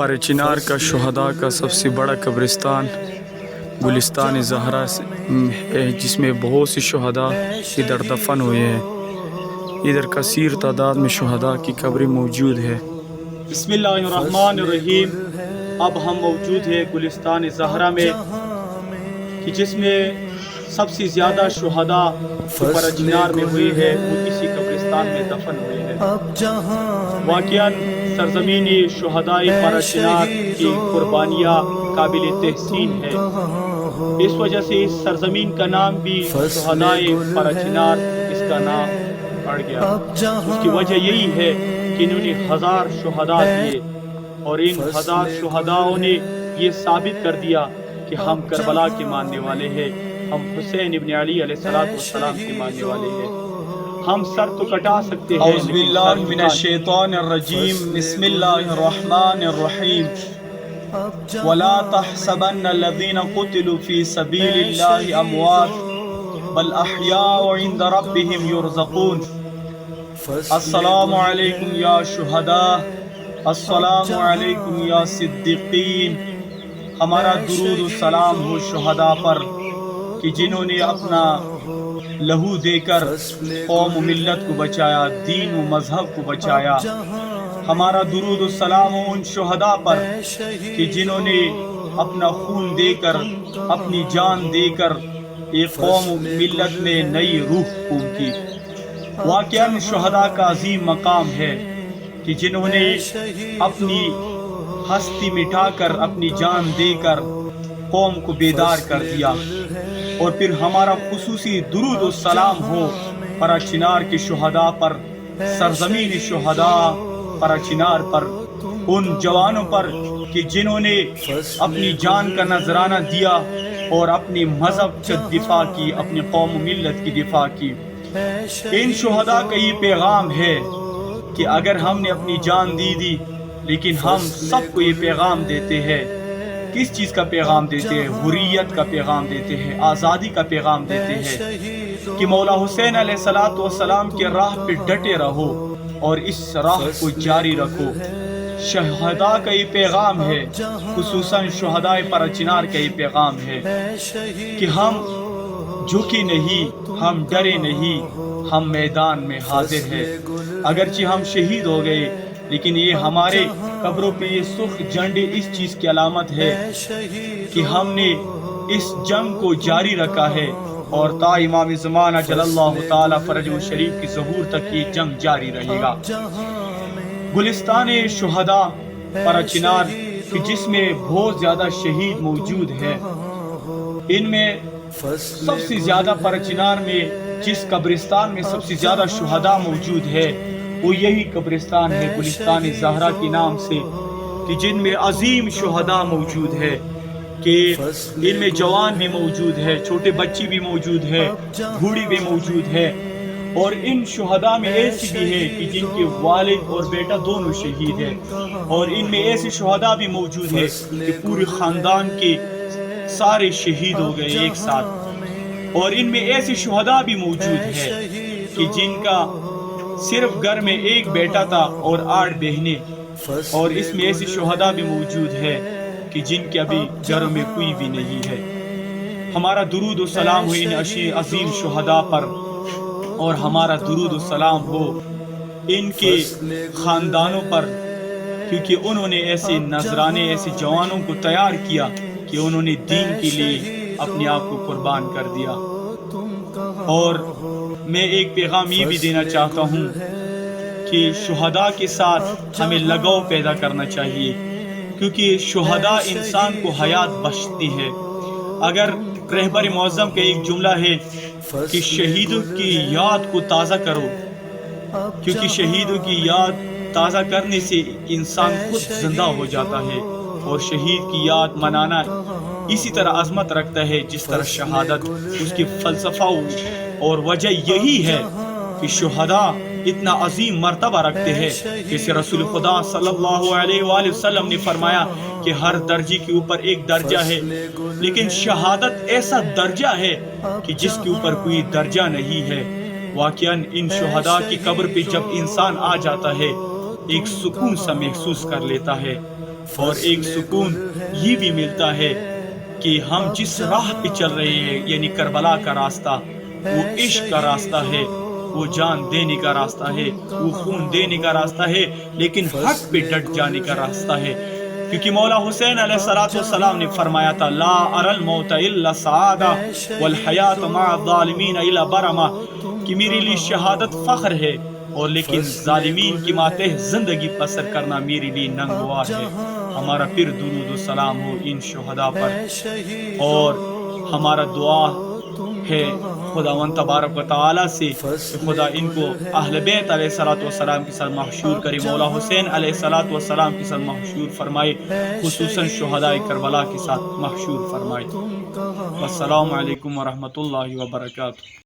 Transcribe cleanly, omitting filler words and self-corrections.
پر چنار کا شہداء کا سب سے بڑا قبرستان گلستان زہرا ہے، جس میں بہت سے شہداء ادھر دفن ہوئے ہیں۔ ادھر کثیر تعداد میں شہداء کی قبریں موجود ہے۔ بسم اللہ الرحمن الرحیم۔ اب ہم موجود ہیں گلستان زہرا میں، کہ جس میں سب سے زیادہ شہداء پر چنار میں ہوئے ہیں، وہ اسی قبرستان میں دفن ہوئے ہیں۔ واقعاً سرزمین شہداء پر چنار کی قربانیاں قابل تحسین ہے۔ اس وجہ سے اس سرزمین کا نام بھی شہداء پر چنار اس کا نام پڑ گیا۔ اس کی وجہ یہی ہے کہ انہوں نے 1000 شہداء دیے، اور ان 1000 شہداؤں نے یہ ثابت کر دیا کہ ہم کربلا کے ماننے والے ہیں، ہم حسین ابن علی علیہ السلام کے ماننے والے ہیں۔ ہم سر تو کٹا سکتے ہیں، اعوذ باللہ من الشیطان الرجیم، بسم اللہ الرحمن الرحیم۔ وَلَا تَحْسَبَنَّ الَّذِينَ قُتِلُوا فِي سَبِيلِ اللَّهِ أَمْوَاتٌ بَلْ أَحْيَاءٌ عِندَ رَبِّهِمْ يُرْزَقُونَ۔ السلام علیکم یا شہداء، السلام علیکم یا صدیقین۔ ہمارا درود و سلام ہو شہداء پر کہ جنہوں نے اپنا لہو دے کر قوم و ملت کو بچایا، دین و مذہب کو بچایا۔ ہمارا درود و سلام ہو ان شہداء پر کہ جنہوں نے اپنا خون دے کر، اپنی جان دے کر ایک قوم و ملت میں نئی روح پھونکی کی۔ واقعاً شہداء کا عظیم مقام ہے کہ جنہوں نے اپنی ہستی مٹا کر، اپنی جان دے کر قوم کو بیدار کر دیا۔ اور پھر ہمارا خصوصی درود و سلام ہو پر چنار کے شہداء پر، سرزمین شہداء پر چنار پر، ان جوانوں پر کہ جنہوں نے اپنی جان کا نذرانہ دیا اور اپنی مذہب کی دفاع کی، اپنی قوم و ملت کی دفاع کی۔ ان شہداء کا یہ پیغام ہے کہ اگر ہم نے اپنی جان دی لیکن ہم سب کو یہ پیغام دیتے ہیں۔ کس چیز کا پیغام دیتے ہیں؟ حریت کا پیغام دیتے ہیں، آزادی کا پیغام دیتے ہیں کہ مولا حسین علیہ السلام کے راہ پہ ڈٹے رہو اور اس راہ کو جاری رکھو۔ شہداء کا یہ پیغام ہے، خصوصاً شہداء پر چنار کا یہ پیغام ہے کہ ہم جھکے نہیں، ہم ڈرے نہیں، ہم میدان میں حاضر ہیں۔ اگرچہ ہم شہید ہو گئے لیکن یہ ہمارے قبروں پہ یہ سرخ جھنڈے اس چیز کی علامت ہے کہ ہم نے اس جنگ کو جاری رکھا ہے، اور تا امام زمانہ جل اللہ تعالی فرجہ شریف کی ظہور تک یہ جنگ جاری رہے گا۔ گلستان شہداء پر چنار کہ جس میں بہت زیادہ شہید موجود ہے، ان میں سب سے زیادہ پر چنار میں جس قبرستان میں سب سے زیادہ شہداء موجود ہے وہ یہی قبرستان ہے گلستان زہرا کے نام سے، کہ جن میں عظیم شہداء موجود ہے، کہ ان میں جوان بھی موجود ہے، چھوٹے بچے بھی موجود ہے، بوڑھی بھی موجود ہے، اور ان شہداء میں ایسی بھی ہے کہ جن کے والد اور بیٹا دونوں شہید ہیں، اور ان میں ایسے شہداء بھی موجود ہے کہ پورے خاندان کے سارے شہید ہو گئے ایک ساتھ، اور ان میں ایسے شہداء بھی موجود ہے کہ جن کا صرف گھر میں ایک بیٹا تھا اور 8 بہنیں، اور اس میں ایسے شہداء بھی موجود ہے کہ جن کے ابھی گھروں میں کوئی بھی نہیں ہے۔ ہمارا درود و سلام ہو ان عظیم شہداء پر، اور ہمارا درود و سلام ہو ان کے خاندانوں پر، کیونکہ انہوں نے ایسے نذرانے، ایسے جوانوں کو تیار کیا کہ انہوں نے دین کے لیے اپنے آپ کو قربان کر دیا۔ اور میں ایک پیغام یہ بھی دینا چاہتا ہوں کہ شہداء کے ساتھ ہمیں لگاؤ پیدا کرنا چاہیے، کیونکہ شہداء انسان کو حیات بخشتی ہے۔ اگر رہبر معظم کا ایک جملہ ہے کہ شہیدوں کی یاد کو تازہ کرو، کیونکہ شہیدوں کی یاد تازہ کرنے سے انسان خود زندہ ہو جاتا ہے، اور شہید کی یاد منانا اسی طرح عظمت رکھتا ہے جس طرح شہادت۔ اس کی فلسفہ اور وجہ یہی ہے کہ شہداء اتنا عظیم مرتبہ رکھتے ہیں، جیسے رسول خدا صلی اللہ علیہ وآلہ وسلم نے فرمایا کہ ہر درجے کے اوپر ایک درجہ ہے، لیکن شہادت ایسا درجہ ہے کہ جس کے اوپر کوئی درجہ نہیں ہے۔ واقعاً ان شہداء کی قبر پہ جب انسان آ جاتا ہے ایک سکون سا محسوس کر لیتا ہے، اور ایک سکون یہ بھی ملتا ہے کہ ہم جس راہ پہ چل رہے ہیں یعنی کربلا کا راستہ، وہ عشق کا راستہ ہے، وہ جان دینے کا راستہ ہے، وہ خون دینے کا راستہ ہے، لیکن حق پہ ڈٹ جانے کا راستہ ہے، کیونکہ مولا حسین علیہ السلام نے فرمایا تھا لا اری الموت الا سعادہ والحیات مع الظالمین الا برما، کہ میرے لیے شہادت فخر ہے اور لیکن ظالمین کی ماتح زندگی بسر کرنا میرے لیے ننگوار ہے۔ ہمارا پھر درود و سلام ہو ان شہداء پر، اور ہمارا دعا ہے خداوند تبارک و تعالی سے کہ خدا ان کو اہل بیت علیہ السلام کے ساتھ محشور کرے، مولا حسین علیہ السلام کے ساتھ محشور فرمائے، خصوصاً شہداء کربلا کے ساتھ محشور فرمائے۔ والسلام علیکم ورحمۃ اللہ وبرکاتہ۔